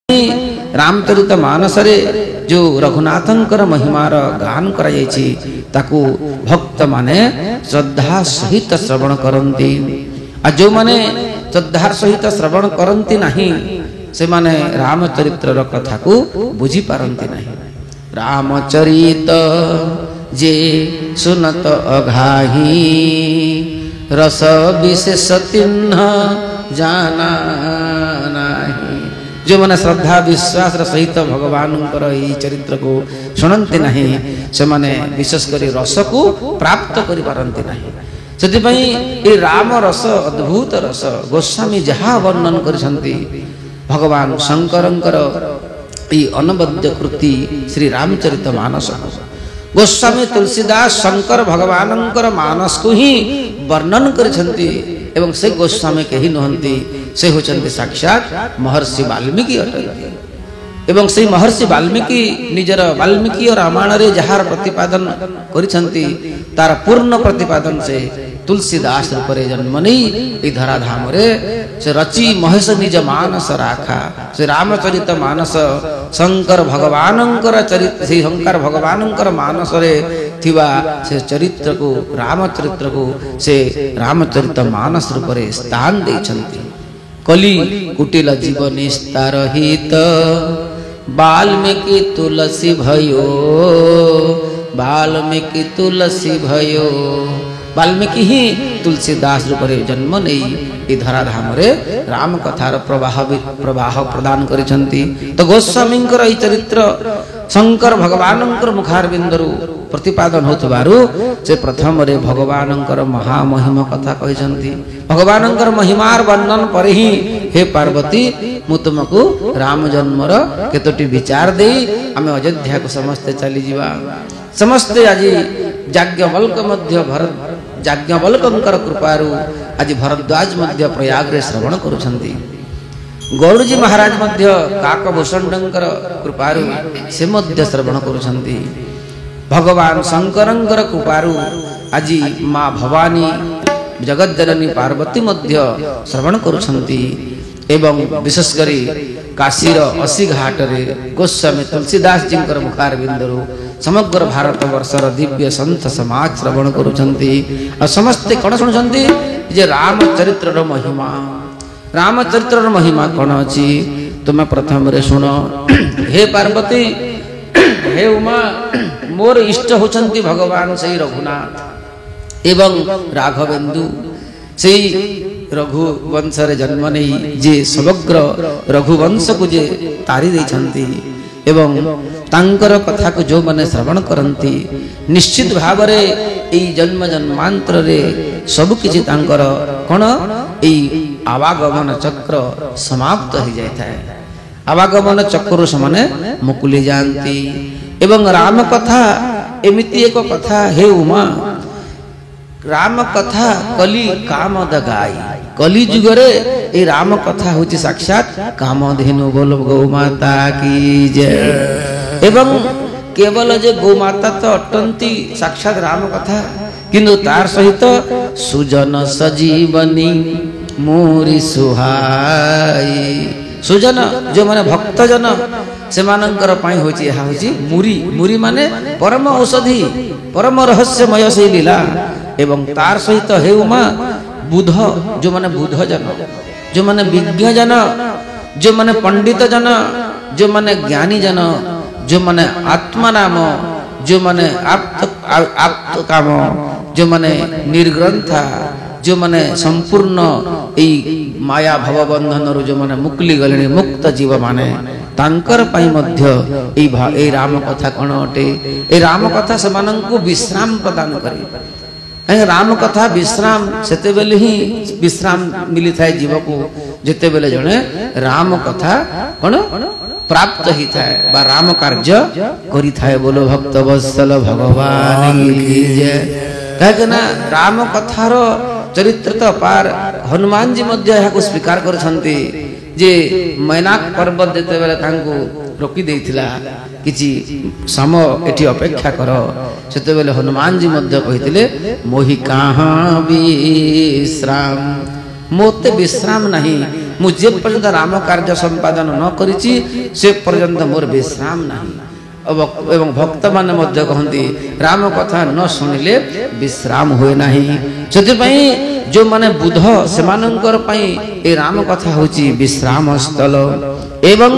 रामचरित मानस रे जो रघुनाथंकर महिमार गान करा जायछि ताकू भक्त माने श्रद्धा सहित श्रवण करंती आ जो माने श्रद्धार सहित श्रवण करंती नहीं से माने रामचरित्र कथा को बुझी पारंती नहीं। रामचरित जे सुनत अघाही रस विशेष तिन्ह जाना नाही। जो माने श्रद्धा विश्वास सहित भगवान चरित्र को शुणती नहीं से माने विशेषकर रस को प्राप्त करि पारंती नहीं। ସେଥିପାଇଁ ଏ ରାମ ରସ ଅଦ୍ଭୁତ ରସ ଗୋସ୍ୱାମୀ ଯାହା ବର୍ଣ୍ଣନ କରିଛନ୍ତି ଭଗବାନ ଶଙ୍କରଙ୍କର ଏହି ଅନବଦ୍ୟ କୃତି ଶ୍ରୀ ରାମଚରିତ ମାନସ ଗୋସ୍ୱାମୀ ତୁଳସୀଦାସ ଶଙ୍କର ଭଗବାନଙ୍କର ମାନସକୁ ହିଁ ବର୍ଣ୍ଣନ କରିଛନ୍ତି ଏବଂ ସେ ଗୋସ୍ୱାମୀ କେହି ନୁହନ୍ତି ସେ ହେଉଛନ୍ତି ସାକ୍ଷାତ ମହର୍ଷି ବାଲ୍ମୀକି ଅଟନ୍ତି। ଏବଂ ସେହି ମହର୍ଷି ବାଲ୍ମୀକି ନିଜର ବାଲ୍ମୀକି ରାମାୟଣରେ ଯାହାର ପ୍ରତିପାଦନ କରିଛନ୍ତି ତାର ପୂର୍ଣ୍ଣ ପ୍ରତିପାଦନ ସେ तुलसीदास रूपरे जन्म नहीं ई धराधाम रे से रचि महेश निज मानस राखा से रामचरित मानस शंकर भगवानंकर चरित्र से शंकर भगवानंकर मानस रे थिबा से चरित्र को रामचरित्र को से रामचरित मानस रूपरे स्थान देछंती। कली कुटिल जीवन स्तार हित वाल्मीकि तुलसी भयो वाल्मीकि तुलसी भयो वाल्मीकि ही तुलसीदास रूपरे जन्म नहीं ये धराधाम रे राम कथार प्रवाह प्रदान करिसंती। तो गोस्वामी ई चरित्र शंकर भगवानंकर मुखारबिंदरु प्रतिपादन होतबारु से प्रथम रे भगवानंकर महामहिमा कथा कहिसंती। भगवानंकर महिमार वर्णन पर ही हे पार्वती मु तुमको राम जन्मर केतोटी विचार दे आमे अयोध्या को समस्ते चली जीवा। समस्ते आज याज्ञवल्क मध्य भरत याज्ञवल्कंकर कृपारु आज भरद्वाज मध्य प्रयाग रे श्रवण करुछंती। गौड़जी महाराज मध्य काकभूषणंकर कृपारु से मध्य श्रवण करुछंती। भगवान शंकरंकर कृपारु आज माँ भवानी जगज्जननी पार्वती मध्य श्रवण करुछंती। एवं विशेष करी काशीर 80 घाट रे गोस्वामी तुलसीदास जी मुखारबिंदरु समग्र भारत वर्षर दिव्य संत समाज श्रवण करुछंती। और समस्ते कौन शुणुछंती जे रामचरित्र महिमा रामचरित्र महिमा कौन अछि तुम प्रथम रे शुण। हे पार्वती हे उमा मोर इष्ट होछंती भगवान से रघुनाथ एवं राघवेंदु से रघुवंश रे जन्म नहीं जे समग्र रघुवंश को जे तारी देछंती एवं तांकर कथा को जो माने श्रवण करंती निश्चित भाव रे ई जन्म जन्मांतर रे सब किछि तांकर कोन ई आवागमन चक्र समाप्त हो जाता है। आवागमन चक्र समाने मुकुली जानती। एवं राम कथा एमिति एक कथा हे उमा राम कथा कली कामद गाई कली जुग रे ए राम कथा होची साक्षात कामधेनु बोल गौ माता की जय। एवं केवल जे गौ माता तो अटंती साक्षात राम कथा किंतु तार सहित सुजन सजीवनी मोरी सुहाई सुजन जो माने भक्त जन से मानकर पाई होची एहा होची मुरी मुरी माने परम औषधि परम रहस्यमय से लीला। एवं तार सहित हे उमा बुध जो माने बुध जन जो माने विज्ञ जन जो माने पंडित जन जो माने ज्ञानी जन जो माने आत्मा नाम जो माने आप्त काम जो माने निर्ग्रंथा जो माने संपूर्ण ई माया भव बंधन रु जो माने मुक्ली गले मुक्त जीव माने तांकर पाई मध्य ए राम कथा कोन अटे। ए राम कथा समानंकु विश्राम प्रदान करे। राम कथा विश्राम सेते बेले ही विश्राम मिली थाए जीव को जेते बेले जणे राम कथा कोन प्राप्त ही थाए बा राम कार्य करी थाए। बोलो भक्त वत्सल भगवान की जय। कहे ना राम कथार चरित्र तो पार हनुमान जी मध्य को स्वीकार करछंती जे मैनाक पर्वत जेते बेले तांको रोकी देथिला किछि समय एठी अपेक्षा कर सेते बेले हनुमान जी मध्य कहिथिले मोहि कहाँ विश्राम मोते विश्राम नहीं मु जे पर्यंत राम कार्य संपादन न करिछि से पर्यंत मोर विश्राम नाही। एवं भक्त मान मध्य कहती राम कथा न शुणिले विश्राम हुए नाही। ସେଥିପାଇଁ जो माने बुध से मानकर पई ए राम कथा होची विश्राम स्थल। एवं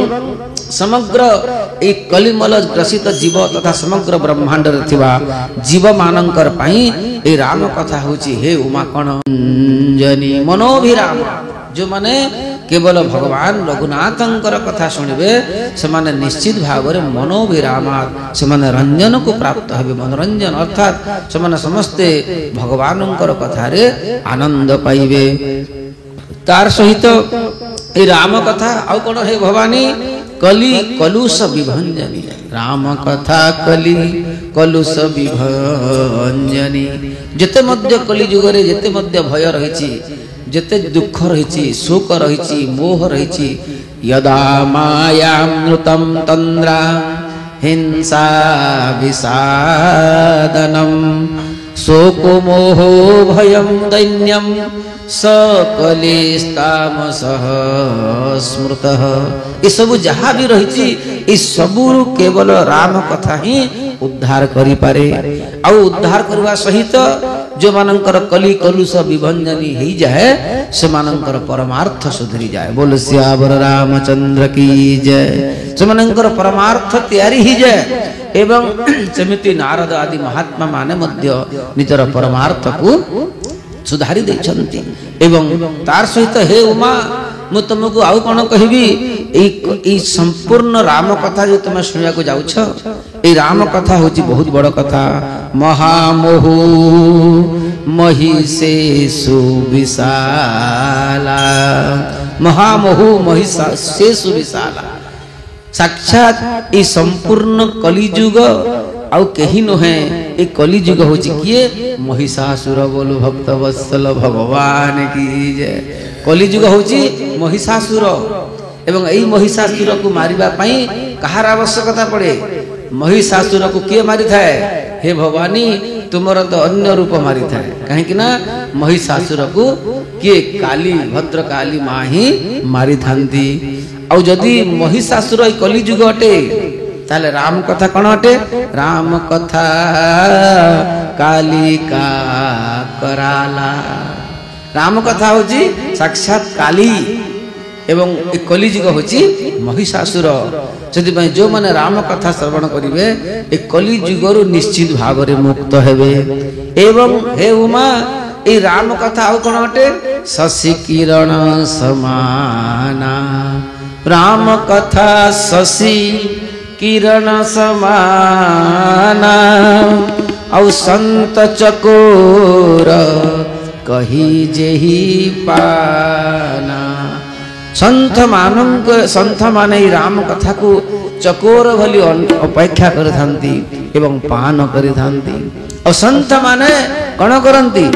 समग्र ए कलिमल ग्रसित जीव तथा समग्र ब्रह्मांड रे थिबा जीव मानकर पई ए राम कथा होची हे उमा कण जनी मनोभिराम। जो माने केवल भगवान रघुनाथंकर कथा शुणिबे से माने निश्चित भाव रे मनोभिरामा से माने रंजन को प्राप्त हेबे। मनोरंजन अर्थात से माने समस्ते भगवानंकर कथा रे आनंद पाइबे। तार सहित ए राम कथा आउ कोन हे भवानी कली कलुष विभंजनी। राम कथा कली कलुष विभंजनी। जेते मध्य कली जुग रे जेते मध्य भय रहिछि जेते दुख रहिछि शोक रहिछि मोह रहिछि यदा मायामृतं तन्द्रा हिंसा विषादनम शोको मोहो भयं दैन्यम सकलेस्तामसः स्मृतः। ये सब जहाँ भी रहिछि ये सबु केवल राम कथा ही उद्धार करि पारे। आ उद्धार करवा सहित जो मानकर कली कलुष विभंजनी ही जाए से मानकर परमार्थ सुधरी जाए। बोल सियावर रामचंद्र की जय। से मानकर परमार्थ तैयारी ही जाए। एवं सेमिति नारद आदि महात्मा माने मध्य निजर परमार्थ को सुधारी देछंती। एवं तार सहित हे उमा मु तुमको आउ कोन कहबी ए संपूर्ण राम कथा जो तुम सुनिया को जाउछ ए राम कथा होची बहुत बड़ कथा। महामोहु महिषेषु विशाला। महामोहु महिषेषु विशाला। साक्षात ए संपूर्ण कलिजुग आउ कहीं नुहे ए कलिजुग होची किए महिषासुर। बोलो भक्त वत्सल भगवान की जय। कलिजुग होची महिषासुर। एवं एई महिषासुर को मारिबा पई कहार आवश्यकता पड़े? महिषासुर को किए मारि थाए? हे भवानी तुमर तो अन्य रूप मारि थाए। कहीं कि ना महिषासुर को किए काली भद्र काली मां ही मारि थांती। आ जदि महिषासुर ए कलिजुग अटे ताले राम कथा कौन अटे? राम कथा कालिका कराला। राम कथा होची साक्षात काली एवं ए कलिजुग होची महिषासुर। सेति पई जो माने राम कथा श्रवण करिवे ए कलिजुगरु निश्चित भाव रे मुक्त हेबे। एवं हे उमा ए राम कथा आउ कोन अटे? शशि किरण समाना। राम कथा शशि किरण समाना। औ संत चकोर कही जेहि पाना। संत माने राम कथा को चकोर भली अपेक्षा कर थांती एवं पान करि थांती। और संत माने कौन करती?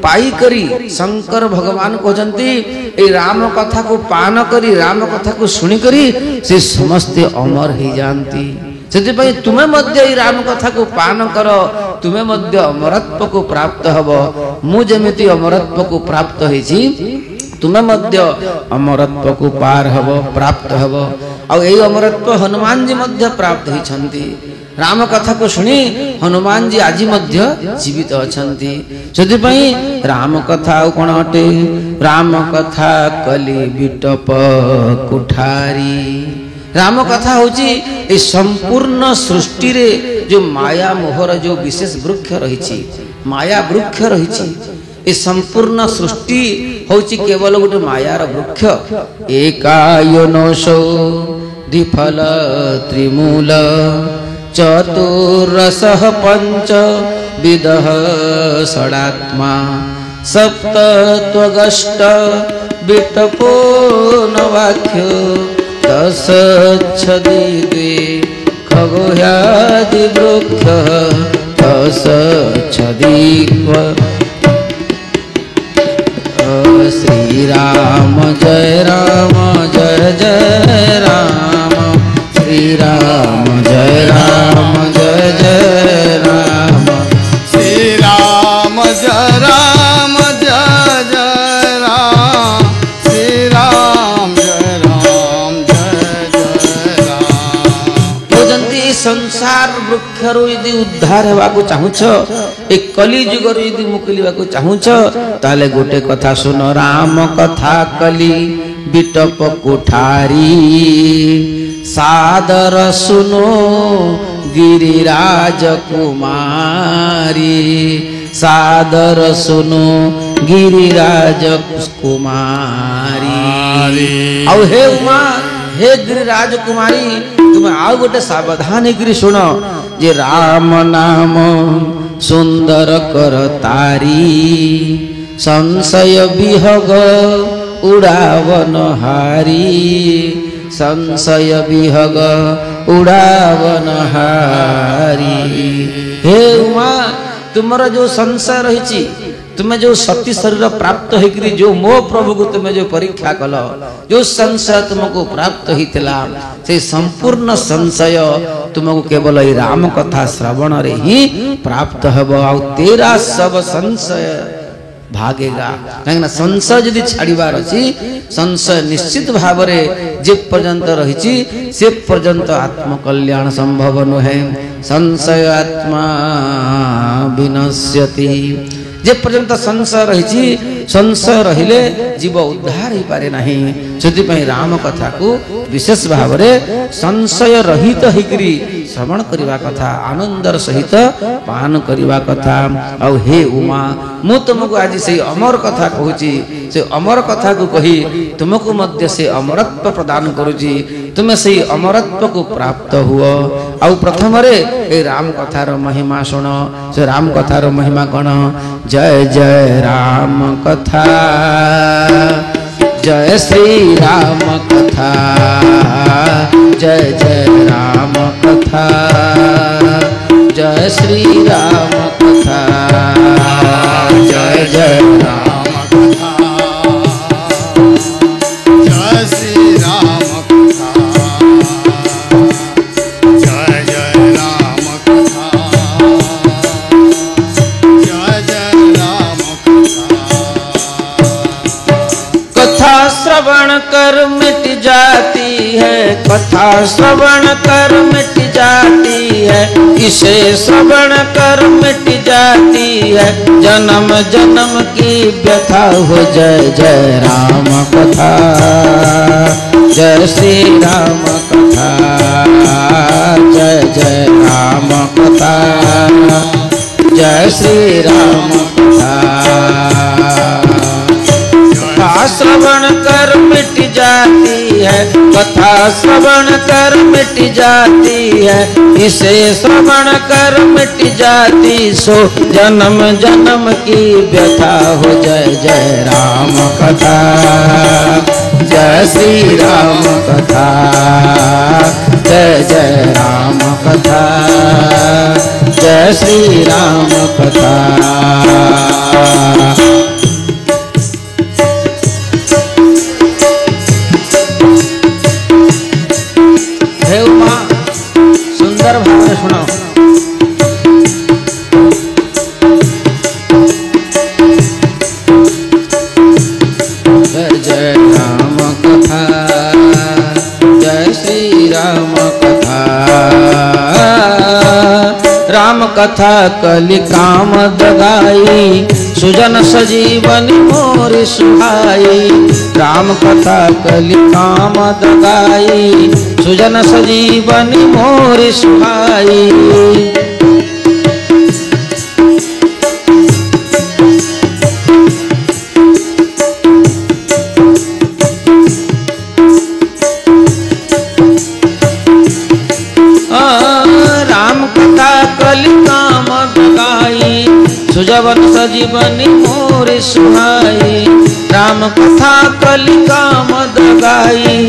पाई करी शंकर भगवान कहते ए राम कथा को पान करी राम कथा को सुनी करी से समस्ते अमर ही जानती। से तुम्हें मध्य राम कथा को पान कर तुम्हें मध्य अमरत्व को प्राप्त हब। मुझेमिति अमरत्व को प्राप्त होइछि तुम्हें मध्य अमरत्व को पार हब प्राप्त हब। आ अमरत्व हनुमान जी मध्य प्राप्त होइछंती। राम कथा को सुनी हनुमान जी आज मध्य जीवित अछंती। सेति राम कथा कौन अटे? राम कथा कली बिटप कुठारी। राम कथा होची ए संपूर्ण सृष्टि रे जो माया मोहर जो विशेष वृक्ष रही माया वृक्ष रही ए संपूर्ण सृष्टि होची केवल गोटे मायार वृक्ष। एकायनोषो द्विफल त्रिमूल चतुर्रसः पंच विदः षडात्मा सप्तत्वगष्ट बिटपो नवाख्य दश छदि द्वे खगोह्यादि वृक्ष दश छदि श्री राम जय जय राम श्री राम जय जय राम श्री राम जय जय राम श्री राम संसार वृक्षर यदि उद्धार होगा चाहूच ए कली जुगर यदि मुकलिवा चाहूच ताले गोटे कथा सुन राम कथा कली बिटप कुठारी सादर सुनो गिरिराज कुमारी सादर सुनो गिरिराज कुमारी आउ हे उमा हे गिरिराज कुमारी तुम आउ गोटे सावधान गिरी सुन जे राम नाम सुंदर कर तारी संशय विहग उड़ावन हारी संशय विहग उड़ावन हारी हे उमा तुमरा जो संशय रही तुम्हें जो सती शरीर प्राप्त होकर जो मो प्रभु को तुम्हें जो परीक्षा कल जो संशय तुमको प्राप्त होता से संपूर्ण संशय तुमको केवल ये राम कथा श्रवण रे ही प्राप्त हब आ तेरा सब संशय भागेगा कहीं संशय यदि छाड़बार अच्छी संशय निश्चित भाव रे जे पर्यंत रही से पर्यंत आत्मकल्याण संभव नुहे संशय आत्मा विनश्यति जे पर्यंत संशय रही संशय रहिले जीव उद्धार हो पारे नहीं से राम कथा को विशेष भाव रे संशय रहित होकरी श्रवण करवा कथा आनंदर सहित पान करवा कथा आ हे उमा मु तुमको आज से अमर कथा कहूची से अमर कथा को कही तुमको मध्य से अमरत्व प्रदान करुची तुम्हें से अमरत्व को प्राप्त हुआ आ प्रथम रे ए राम कथार महिमा सुन से राम कथार महिमा कौन जय जय राम कथा जय श्री राम कथा जय जय राम कथा जय श्री राम कथा जय जय राम कथा जय श्री राम कथा जय जय राम कथा जय जय राम कथा श्रवण कर मिट जाती है कथा श्रवण कर मिट जाती है इसे श्रवण कर मिट जाती है जन्म जन्म की व्यथा हो जय जय राम कथा जय श्री राम कथा जय जय राम कथा जय श्री राम कथा कथा श्रवण कर मिट जाती है कथा श्रवण कर मिट जाती है इसे श्रवण कर मिट जाती सो जन्म जन्म की व्यथा हो जय जय राम कथा जय श्री राम कथा जय जय राम कथा जय श्री राम कथा हे उमा सुंदर भाव में सुनो जय जय राम कथा जय श्री राम कथा राम कथा कलि काम दगाई सुजन सजीवन मोर सुहाई राम कथा कलि काम दगाई सुजन सजीवन मोर सुहाई राम कथा कलि काम दगाई सुजवन सजीवनी मोर सुहाई राम कथा कलि काम दगाई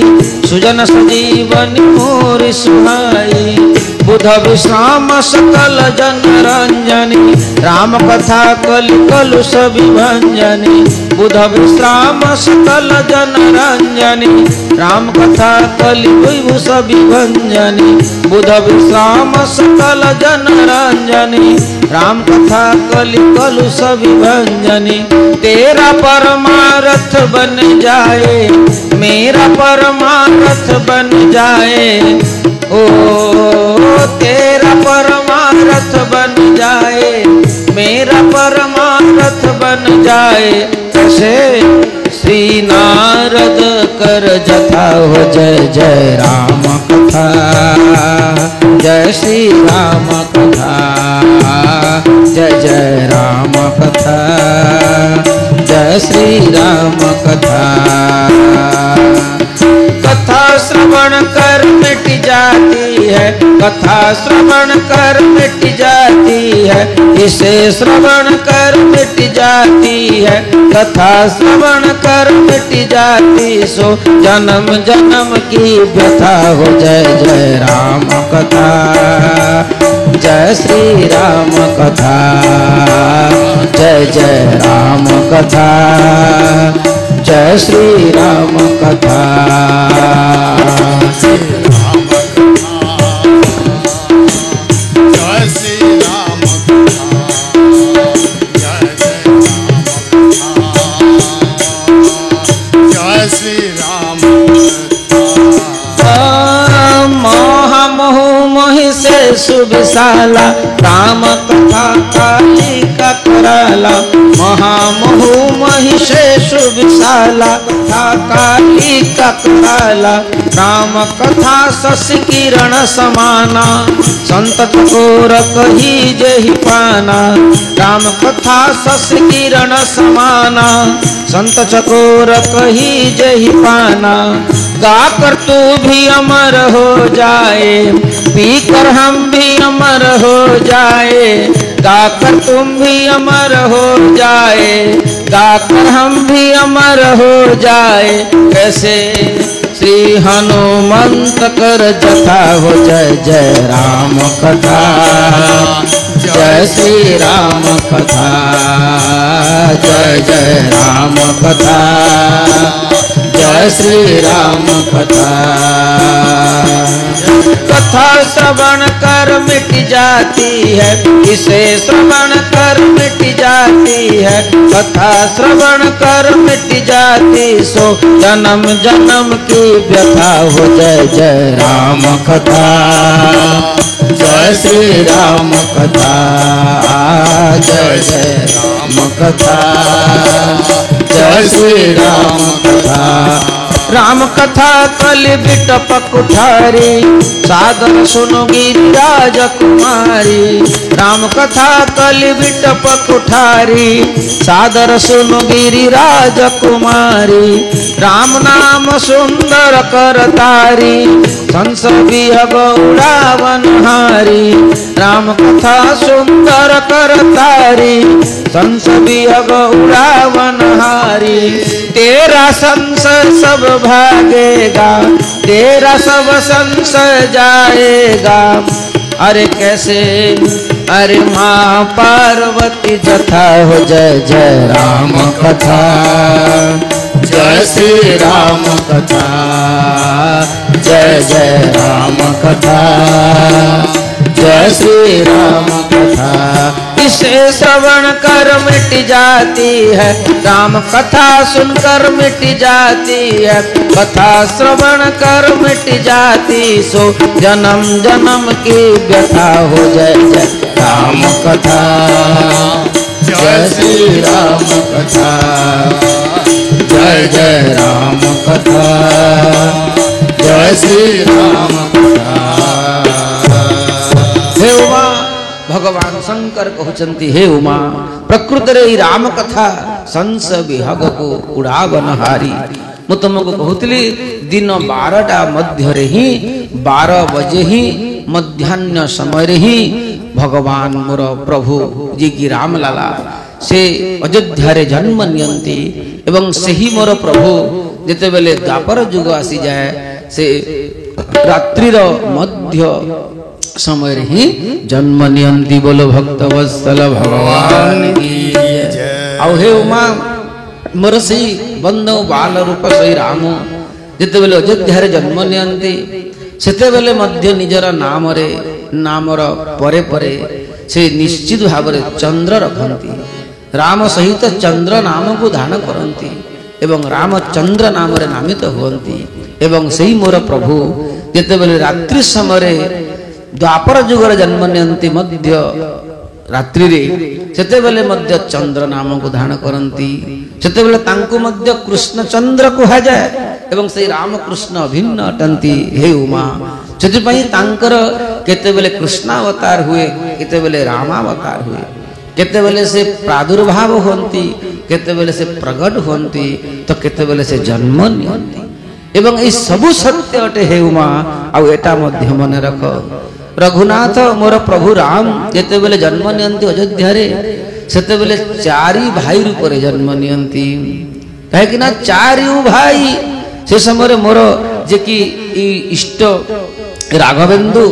सुजन सजीवनी मोर सुहाई बुध विश्राम सकल जन रंजनी राम कथा कलि कलुष विभंजनी बुध विश्राम सकल जन रंजनी राम कथा कलि विभूष विभंजनी बुध विश्राम सकल जन रंजनी राम कथा कलि कलुष विभंजनी तेरा परमारथ बन जाए मेरा परमारथ बन जाए ओ तेरा जाए कैसे श्री नारद कर जथा हो जय जय राम कथा जय श्री राम कथा जय जय राम कथा जय श्री राम कथा कथा श्रवण कर मिट जाती है कथा श्रवण कर मिट जाती है इसे श्रवण कर मिट जाती है कथा श्रवण कर मिट जाती सो जन्म जन्म की व्यथा हो जय जय राम कथा जय श्री राम कथा जय जय राम कथा जय श्री राम कथा जय श्री राम कथा जय श्री राम मोह मोह मोहि से सुविशाला राम कथा काली का कराला महामोह मोहि से सुविशाला कथा काली का कराला राम कथा शशि किरण समाना संत चकोर कही जहि पाना राम कथा शशि किरण समाना संत चकोर कही जहि पाना गाकर तू भी अमर हो जाए पीकर हम भी अमर हो जाए गाकर तुम भी अमर हो जाए गाकर हम भी अमर हो जाए कैसे श्री हनुमंत कर जथा हो जय जय राम कथा जय श्री राम कथा जय जय राम कथा जय श्री राम कथा कथा श्रवण कर मिट जाती है इसे श्रवण कर मिट जाती है कथा श्रवण कर मिट जाती सो जन्म जन्म की व्यथा हो जय जय राम कथा जय श्री राम कथा जय जय राम कथा जय श्री राम कथा राम कथा कलि बिटप कुठारी सादर सुनो गिरिराज कुमारी राम कथा कलि बिटप कुठारी सादर सुनो गिरिराज कुमारी राम नाम सुंदर करतारी कंस विहग उड़ावन हारी राम कथा सुंदर करतारी कंस विहग उड़ावन हारी तेरा संशय सब भागेगा तेरा सब संशय जाएगा अरे कैसे अरे माँ पार्वती जथा हो जय जय राम कथा जय श्री राम कथा जय जय राम कथा जय श्री राम कथा इसे श्रवण कर मिट जाती है राम कथा सुनकर मिट जाती है कथा श्रवण कर मिट जाती सो जन्म जन्म की व्यथा हो जय जय राम कथा जय श्री राम कथा जय जय राम कथा जय श्री राम कथा हे उमा भगवान शंकर कहते हे उमा प्रकृत रे राम कथा संस विहग को उड़ावन हारी मु तुमको कहूली दिन 12टा मध्य ही 12 बजे ही मध्याह्न समय ही भगवान मोर प्रभु जी की राम लाला से अयोध्या रे जन्म नियंती एवं सही मोर प्रभु जेते बेले द्वापर युग आसी जाए से रात्रिर मध्य समय ही जन्म नियंती बोलो भक्त वत्सल भगवान की जय। आउ हे उमा मोर से बंधु बाल रूप सही राम जिते बेले अयोध्या रे जन्म नियंती सेते बेले मध्य निजर नामर परे परे से निश्चित भाव चंद्र रखती राम सहित चंद्र नाम को धारण करती एवं रामचंद्र नाम नामित हुअन्ति एवं सही मोर प्रभु जिते बेले रात्रि समय द्वापर जुगर जन्म नियंती मध्य रात्रि रे सेतेबेले मध्य चंद्र नाम को धारण करंती सेतेबेले तांको मध्य कृष्ण चंद्र कहा जाए एवं से राम कृष्ण अभिन्न अटंती हे उमा सेति पई तांकर केतेबेले कृष्णावतार हुए केतेबेले रामावतार हुए केतेबेले से प्रादुर्भाव होंती केतेबेले से प्रगट होंती तो केतेबेले से जन्म नियंती एवं ई सबु सत्य अटे हे उमा आउ एटा मध्य मन रख रघुनाथ मोर प्रभु राम जेतेबेले जन्म नियंती अयोध्या रे सेतेबेले चारि भाई रूप रे जन्म नियंती कहे कि ना चारि भाई से समय मोर जे कि इष्ट राघवेंदु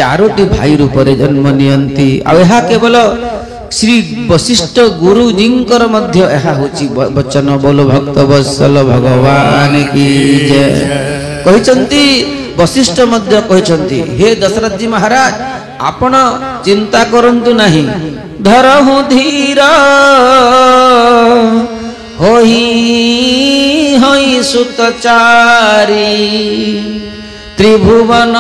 चारोटी भाई रूप रे जन्म नियंती आ एहा केवल श्री वशिष्ठ गुरुजींकर मध्य एहा होची वचन बोलो भक्त वत्सल भगवान की जय कहिचंती वशिष्ठ मध्य कहिचंती हे दशरथ जी महाराज आपण चिंता करंतु नहीं धरहु धीरा होई होई सुतचारी त्रिभुवन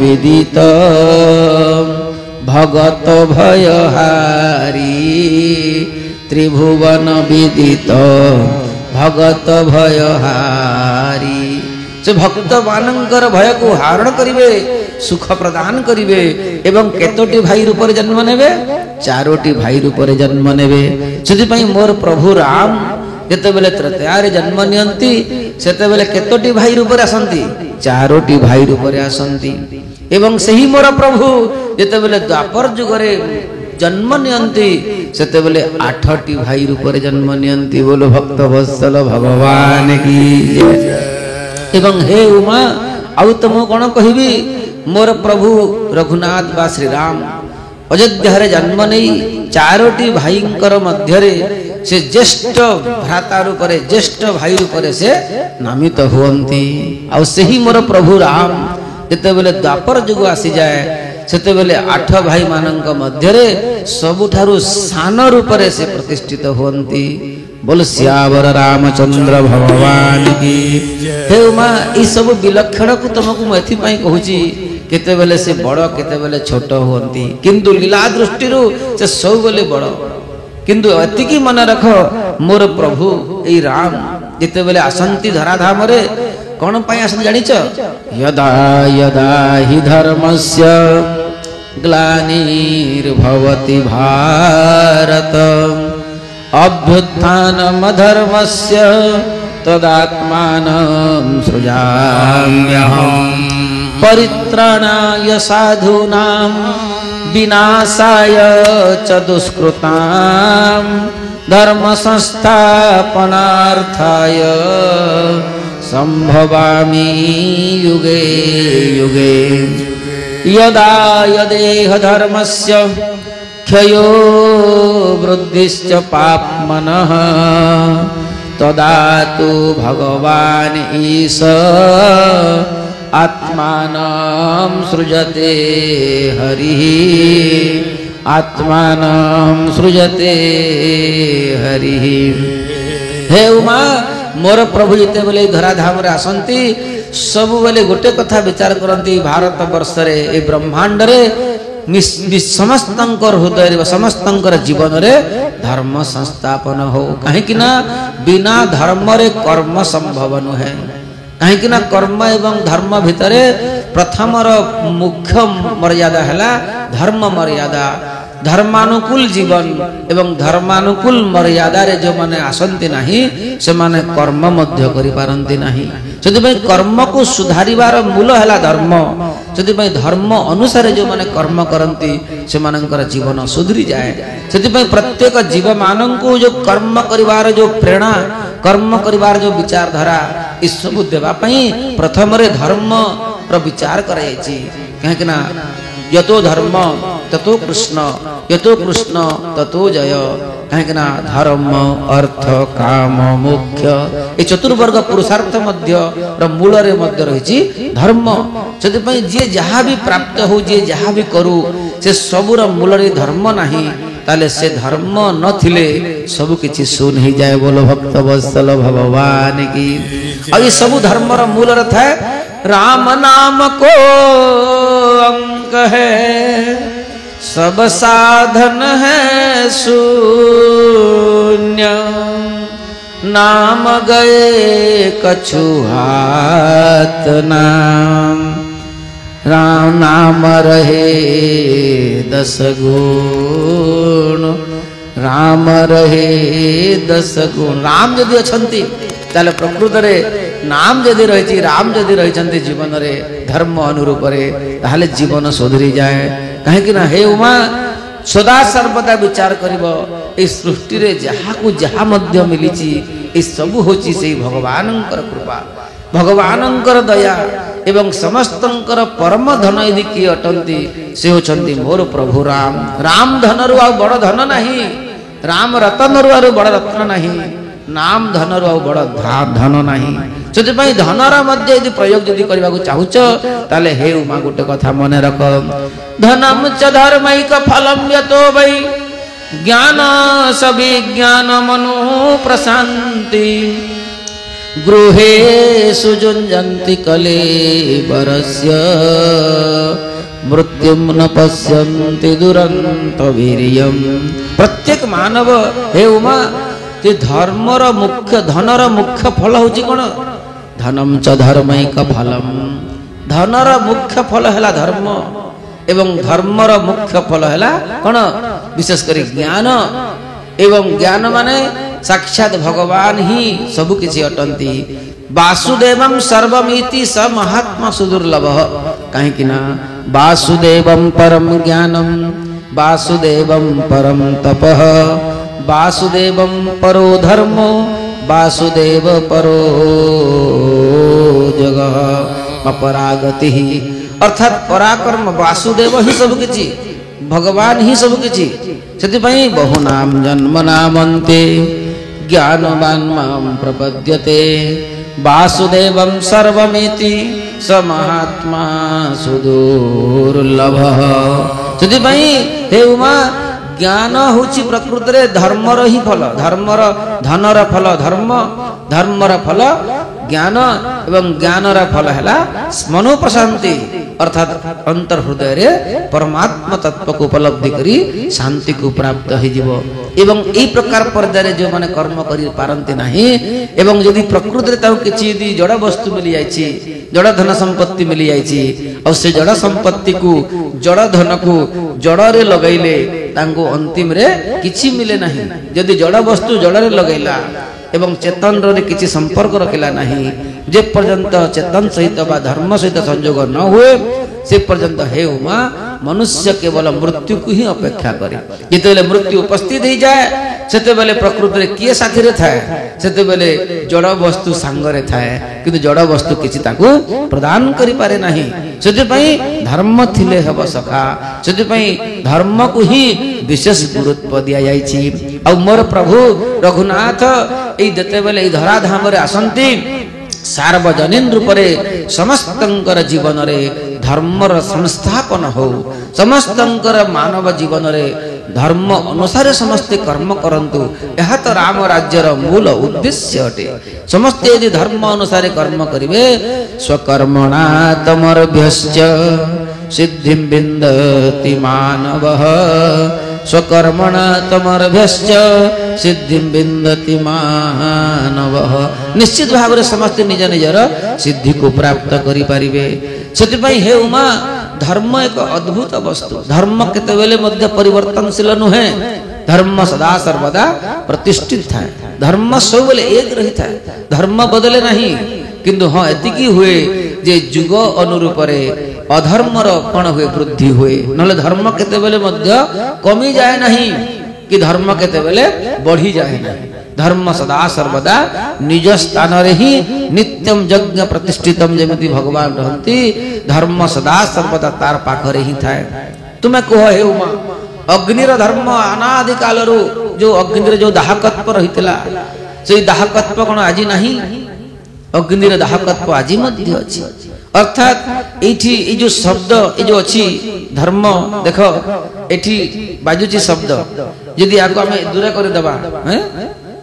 विदित भगत भयहारी त्रिभुवन विदित भगत भयहारी से भक्त मानंकर भय को हारण करिवे सुख प्रदान करिवे एवं केतोटी भाई रूप रे जन्म नेबे चारोटी भाई रूप रे जन्म नेबे सेति पई मोर प्रभु राम जेतेबेले त्रैतारे जन्म नियंती सेतेबेले केतोटी भाई रूप रे आसंती चारोटी भाई रूप रे आसंती एवं सही मोर प्रभु जेतेबेले द्वापर जुग रे जन्म नियंती सेतेबेले 8टी भाई रूप रे जन्म नियंती बोलो भक्त वत्सल भगवान की जय एवं हे उमा आउ तुम कौन कहबी मोर प्रभु रघुनाथ बा श्री राम अयोध्या रे जन्म नहीं चारोटी भाईंकर मध्य रे से ज्येष्ठ भ्राता रूप रे ज्येष्ठ भाई रूप रे से नामित हुअंती आ सही मोर प्रभु राम जेतेबेले द्वापर जुग आसी जाए सेतेबेले 8 भाई मानक मध्य रे सबुठारु सान रूप रे से प्रतिष्ठित हुअंती बोल श्यावर रामचंद्र भगवान की हे उमा ई सब विलक्षण को तुमको मैं एथि पई कहूची केतेबेले से बड़ केतेबेले छोट हुअंती किंतु लीला दृष्टि रो से सब बेले बड़ किंतु एतिकी मन रख मोर प्रभु ए राम जेतेबेले आसंती धराधाम रे कौन पाई आसन जानिच यदा यदा हि धर्मस्य ग्लानिर्भवति भारत अभ्युत्थानमधर्मस्य तदात्मानं सृजाम्यहम् परित्राणाय साधूनां विनाशाय च दुष्कृतां धर्म संस्थापनार्थाय संभवामि युगे युगे यदा यदेह धर्मस्य क्षयो वृद्धिश्च पाप्मनः तदा तु भगवान् ईश आत्मानं सृजते हरिः आत्मानं सृजते हरिः हे उमा मोर प्रभु जिते बेले धराधाम रे आसंती सब बेले गोटे कथा विचार करती भारत वर्ष रे ए ब्रह्मांड रे समस्तंकर हृदय समस्तंकर जीवन रे धर्म संस्थापन हो कहीं कि ना बिना धर्म रे कर्म संभव नुहे कहीं कि ना कर्म एवं धर्म भितरे प्रथम मुख्य मर्यादा है धर्म मर्यादा धर्मानुकूल जीवन एवं धर्मानुकूल मर्यादा रे जो माने आसंती नहीं से माने कर्म मध्य करि पारंती नहीं सेति पई कर्म को सुधारिबार मूल हैला धर्म सेति पई धर्म अनुसार जो माने कर्म करंती से मानकर जीवन सुधरी जाए सेति पई प्रत्येक जीव माननकु जो कर्म करिवार जो प्रेरणा कर्म करिवार जो विचारधारा इ सब देबा पई प्रथम रे धर्म रो विचार कराई छी कहे कि ना यतो धर्म ततो कृष्ण यतो कृष्ण ततो जय कहीं ना धर्म अर्थ काम मोक्ष ये चतुर्वर्ग पुरुषार्थ मध्य मूल रे मध्य रही धर्म से जी जहाँ भी प्राप्त हो जी जहाँ भी करू से सबूर मूल रे धर्म नहीं ताले से धर्म न थिले सब किछि सुन ही जाए बोलो भक्त वत्सल भगवान की और ये सब धर्म रा मूल रथ है राम नाम को अंक है सब साधन है शून्य, नाम गए कछु हाथ नाम, राम नाम रहे 10 गुण, राम रहे 10 गुण। राम जदि अछंती ताले प्रकृत रे नाम जदि रही, राम जदि रही जीवन रे धर्म अनुरूप रे, ताले जीवन सुधरी जाए। कहीं ना हे उमा सदा सर्वदा विचार करिब ए सृष्टि रे जहा को जहा मध्य मिलिची ए सब होची से भगवानंकर कृपा, भगवानंकर दया एवं समस्तंकर परम धन यदि किए अटंती से होचंती मोर प्रभु राम। राम धनरु आ बड़ धन नहीं, राम रतनरु आ बड़ रत्न नहीं, नाम धनरु आ बड़ धन नहीं। से धनर मध्य यदि प्रयोग यदि करने को चाहूच ताले हे उमा गोटे कथा मन रख, धनम च धर्मैक फलम यतो वै ज्ञान सविज्ञान मनो प्रशांति, गृहे सुजुञ्जन्ति कलेवरस्य मृत्युम न पश्यन्ति दुरंत वीर्यम। प्रत्येक मानव हे उमा जे धर्मर मुख्य धनर मुख्य फल होची कोन? धनम च धर्मैक फलम, धनर मुख्य फल हैला धर्म एवं धर्मर मुख्य फल हैला कोन? विशेष करी ज्ञान एवं ज्ञान माने साक्षात भगवान ही सबु किछि अटंती। वासुदेवम सर्वमिति स महात्मा सुदुर्लभ, कहीं कि ना वासुदेवम परम ज्ञानम, वासुदेवम परम तपः, वासुदेवम परो धर्मो, वासुदेव परो जगः अपरागति। अर्थात पराक्रम वासुदेव ही सब किछि, भगवान ही सब किछि। सेतिपई बहुनाम जन्म नामन्ते ज्ञानवान माम प्रपद्यते, वासुदेवम सर्वमिति स महात्मा सुदुर्लभः। सेतिपई हे उमा ज्ञान होची प्रकृत रे धर्मर ही फल, धर्मर धनर फल धर्म, धर्मर फल ज्ञान एवं ज्ञानर फल हैला मनो प्रशांति। अर्थात अंतर हृदय रे परमात्मा तत्व को उपलब्धि करी शांति को प्राप्त हो जीवो। एवं ई प्रकार पर्याय जो माने कर्म करी पारंती नाही एवं यदि प्रकृति रे ताऊ किछि यदि जड़ वस्तु मिली जायछि, जड़ धन संपत्ति मिली जायछि और से जड़ संपत्ति को जड़ धन को जड़ रे लगाइले तांको अंतिम रे किछि मिले नाही। यदि जड़ वस्तु जड़ रे लगाइला एवं चेतन रे किछि संपर्क रखिला नहीं, जे पर्यंत चेतन सहित बा धर्म सहित संयोग न हुए से पर्यंत हे उमा मनुष्य केवल मृत्यु को ही अपेक्षा करे। जिते मृत्यु उपस्थित हो जाए सेते बेले प्रकृति रे किए साथी रे थाए, सेते बेले जड़ वस्तु सांगरे थाए किंतु जड़ वस्तु किछि ताकू प्रदान करि पारे नाही। सेते पई धर्म थिले हब सखा, सेते पई धर्म को ही विशेष गुरुत्व दिया जायछि। आ मोर प्रभु रघुनाथ एई जते बेले एई धरा धाम रे आसंती सार्वजनीन रूप रे समस्तंकर जीवन रे धर्मर संस्थापन हो, समस्तंकर मानव जीवन रे धर्म अनुसार समस्त कर्म करंतु, यह तो राम राज्यर मूल उद्देश्य अटे। समस्त यदि धर्म अनुसार कर्म करिवे स्वकर्मणा तमर्भ्यश्च सिद्धिं विन्दति मानवः, स्वकर्मणा तमर्भ्यश्च सिद्धिं विन्दति मानवः। निश्चित भाव रे समस्त निज निजर सिद्धि को प्राप्त करि परिबे। सेतिपई हे उमा धर्म एक अद्भुत वस्तु, धर्म केतेबेले मध्य परिवर्तनशील नुहे, धर्म सदा सर्वदा प्रतिष्ठित थाए, धर्म सबले एक रही थाए, धर्म बदले नहीं। किंतु हाँ एतिकी हुए जे जुग अनुरूप रे अधर्मर कौन हुए वृद्धि हुए, नले धर्म केतेबेले मध्य कमी जाए नहीं कि धर्म केतेबेले बढ़ी जाए नहीं। धर्म सदा सर्वदा निज स्थान रे ही नित्यम यज्ञ प्रतिष्ठितम जेमिति भगवान रहंती, धर्म सदा सर्वदा तार पाखरे ही थाए। तुमे कह हे उमा अग्निर धर्म अनादि कालरू जो अग्नि जो दाहकत्व रहितला से दाहकत्व कोन आजी नहीं, अग्निर दाहकत्व आजी मध्य अछि। अर्थात एठी ए जो शब्द ए जो अछि धर्म देखो एठी बाजुची शब्द यदि आको हमें दूर कर देबा हैं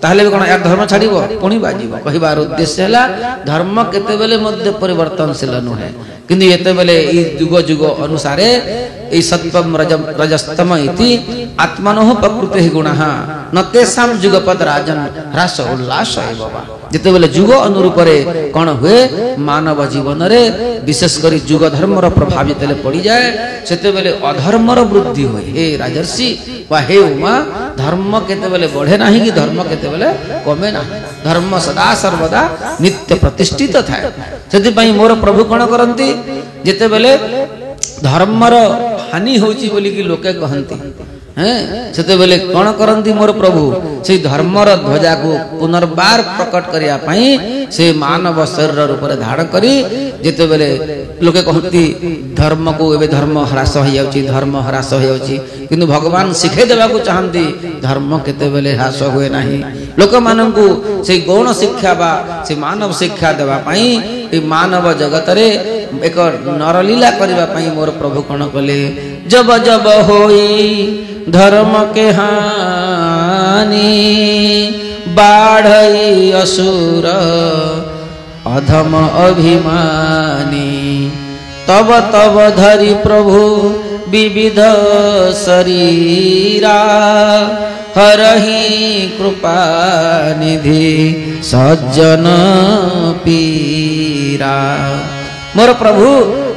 ताहले भी कोन यार धर्म छाड़िब पुणी बाजिब कहिबार उद्देश्य हला धर्म केतेबेले मध्य परिवर्तनशील नुहे किंतु एतेबेले ई जुग जुग अनुसारे ई सत्वम रजस्तम इति आत्मनोः प्रकृतिः गुणः नतेसाम जुगपद राजन ह्रास उल्लास एववा जेतेबेले जुग अनुरूप रे कोन हुए मानव जीवन रे विशेष करी जुग धर्म रो प्रभाव जेतेले पड़ी जाए सेतेबेले अधर्म रो वृद्धि होय हे राजर्षि वा हे उमा धर्म केतेबेले बढ़े नाही कि धर्म केतेबेले कमे नाही धर्म सदा सर्वदा नित्य प्रतिष्ठित थाए सेति पई मोर प्रभु कोन करंती जेतेबेले धर्मर हानि होची बोली कि लोके कहंती हैं सेतेबेले कोन करंती मोर प्रभु से धर्मर ध्वजा को पुनर्बार प्रकट करिया पई से मानव शरीर रूप रे धारण करी जेतेबेले लोके कहंती धर्म को एबे धर्म ह्रास हो जाउची धर्म ह्रास हो जाउची किंतु भगवान सिखे देबा को चाहंती धर्म केतेबेले ह्रास होए नाही लोक माननकु से गौण शिक्षा बा से मानव शिक्षा देबा पई ए मानव जगत रे एक नरलीला करिबा पई मोर प्रभु कोन कले जब जब होई धर्म के हानि बाढ़ई असुर अधम अभिमानी तब तब धरि प्रभु विविध शरीरा हरहि कृपा निधि सज्जन पीरा मोर प्रभु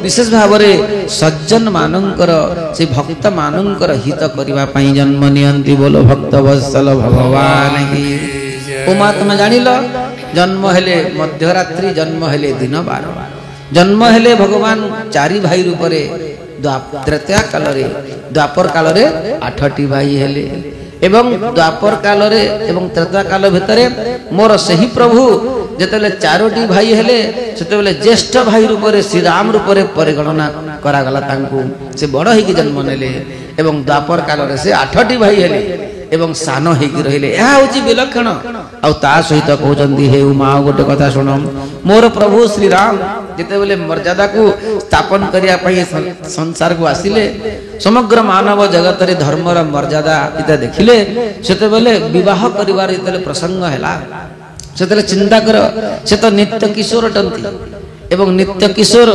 विशेष भाव रे सज्जन मानंकर से भक्त मानंकर हित करिवा पई जन्म नियंती बोलो भक्त वत्सल भगवान की उमा तुम जानिलो जन्म हेले मध्यरात्रि जन्म हेले दिन 12 जन्म हेले भगवान चारि भाई रूप रे त्रेता काल रे द्वापर काल रे 8टी भाई हेले एवं द्वापर काल रे एवं त्रेता काल भितरे मोर सही प्रभु जेतेले 4टी भाई हेले सेतेबेले ज्येष्ठ भाई रूप रे श्री राम रूप रे परिगणना करा गला तांकू से बड़ हे कि जन्म नेले एवं द्वापर काल रे से 8टी भाई हेले एवं सानो हे कि रहिले या होची विलक्षण आ ता सहित कहउचंदी हे उमा गोटे कथा सुनो मोर प्रभु श्री राम जेतेबेले मर्यादा को स्थापन करिया पई संसार को आसिले समग्र मानव जगत रे धर्म र मर्यादा इता देखिले सेतेबेले विवाह करिवार इतले प्रसंग हैला सेतेले चिंता कर से तो नित्य किशोर टंती एवं नित्य किशोर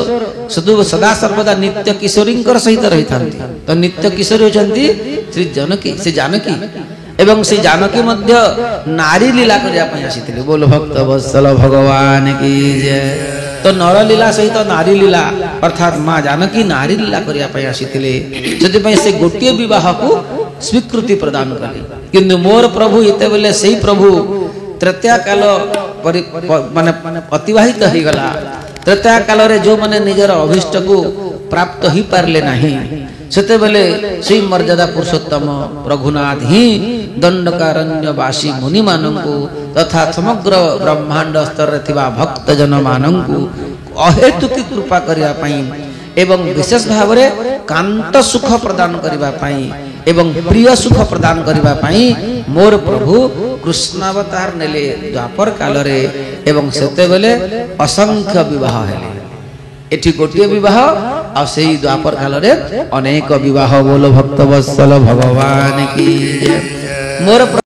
सदा सर्वदा नित्य किशोरींकर सहित रही थांती तो नित्य किशोरी होचंती श्री जानकी से जानकी एवं से जानकी मध्य नारी लीला करिया पई आसीथिले बोल भक्त वत्सल भगवान की जय तो नर लीला सहित नारी लीला अर्थात मां जानकी नारी लीला करिया पई आसीथिले सेति पई से गोटिए विवाह को स्वीकृति प्रदान कले किंतु मोर प्रभु एते बेले सेही प्रभु तृतीया काल माने अतिवाहित हो गला तृतीया काल रे जो माने निजर अभिष्ट को प्राप्त ही पारले नाही सेते बेले श्री मर्यादा पुरुषोत्तम रघुनाथ ही दंडकारण्यवासी मुनि मानंकु तथा समग्र ब्रह्मांड स्तर रे थिबा भक्त जन मानंकु अहेतु की कृपा करिया पई एवं विशेष भाव रे कांत सुख प्रदान करिवा पई एवं प्रिय सुख प्रदान करिवा पई मोर प्रभु कृष्णावतार नेले द्वापर काल रे एवं सेते बेले असंख्य विवाह हेले एठी गोटिए विवाह आ सेही द्वापर काल रे अनेक विवाह बोलो भक्त वत्सल भगवान की मोर